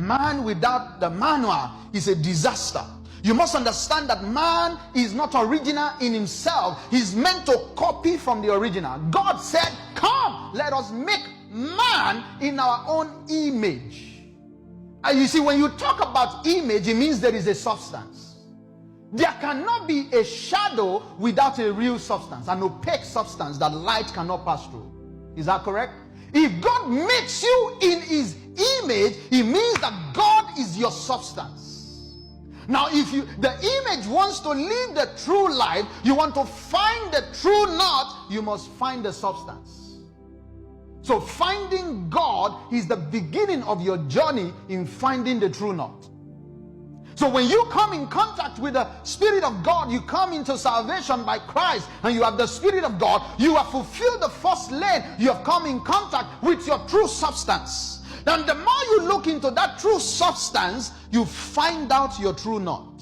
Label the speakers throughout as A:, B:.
A: man without the manual is a disaster. You must understand that man is not original in himself. He's meant to copy from the original. God said, come, let us make man in our own image. And you see, when you talk about image, it means there is a substance. There cannot be a shadow without a real substance, an opaque substance that light cannot pass through. Is that correct? If God makes you in his image, it means that God is your substance. Now, if the image wants to live the true life, you want to find the true knot, you must find the substance. So finding God is the beginning of your journey in finding the true knot. So when you come in contact with the Spirit of God, you come into salvation by Christ, and you have the Spirit of God, you have fulfilled the first lane, you have come in contact with your true substance. And the more you look into that true substance, you find out your true knot.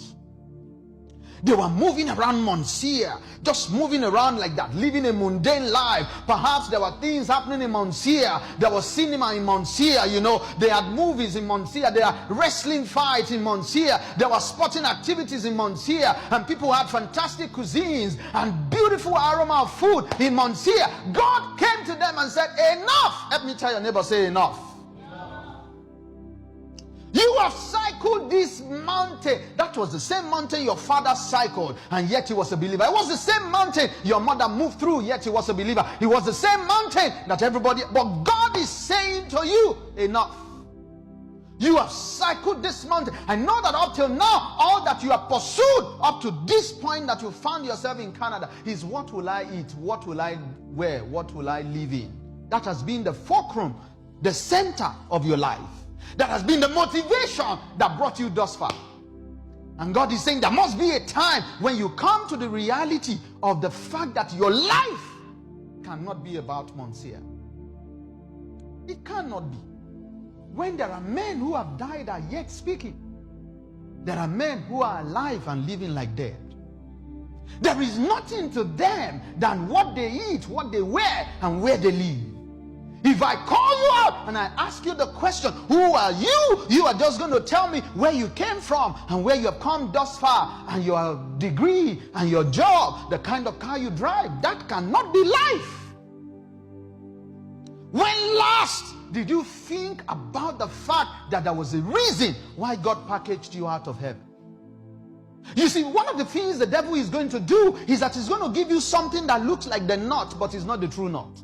A: They were moving around Monsieur, just moving around like that, living a mundane life. Perhaps there were things happening in Monsieur. There was cinema in Monsieur, you know. They had movies in Monsieur. There are wrestling fights in Monsieur. There were sporting activities in Monsieur. And people had fantastic cuisines and beautiful aroma of food in Monsieur. God came to them and said, enough. Let me tell your neighbor, say enough. You have cycled this mountain. That was the same mountain your father cycled, and yet he was a believer. It was the same mountain your mother moved through, yet he was a believer. It was the same mountain that everybody, but God is saying to you, enough. You have cycled this mountain. I know that up till now, all that you have pursued up to this point that you found yourself in Canada is, what will I eat? What will I wear? What will I live in? That has been the fulcrum, the center of your life. That has been the motivation that brought you thus far. And God is saying there must be a time when you come to the reality of the fact that your life cannot be about Monsieur. It cannot be. When there are men who have died are yet speaking, there are men who are alive and living like dead. There is nothing to them than what they eat, what they wear, and where they live. If I call you out and I ask you the question, who are you? You are just going to tell me where you came from and where you have come thus far, and your degree and your job, the kind of car you drive. That cannot be life. When last did you think about the fact that there was a reason why God packaged you out of heaven? You see, one of the things the devil is going to do is that he's going to give you something that looks like the knot, but is not the true knot.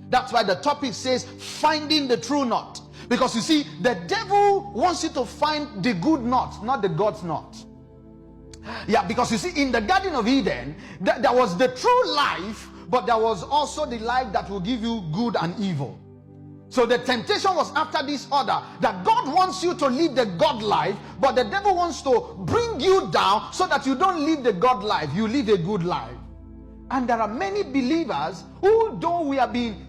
A: That's why the topic says finding the true knot. Because you see, the devil wants you to find the good knot, not the God's knot. Yeah, because you see, in the Garden of Eden, there was the true life, but there was also the life that will give you good and evil. So the temptation was after this order, that God wants you to live the God life, but the devil wants to bring you down so that you don't live the God life, you live a good life. And there are many believers who, though we have been,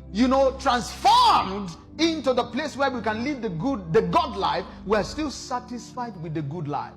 A: transformed into the place where we can live the God life, we're still satisfied with the good life.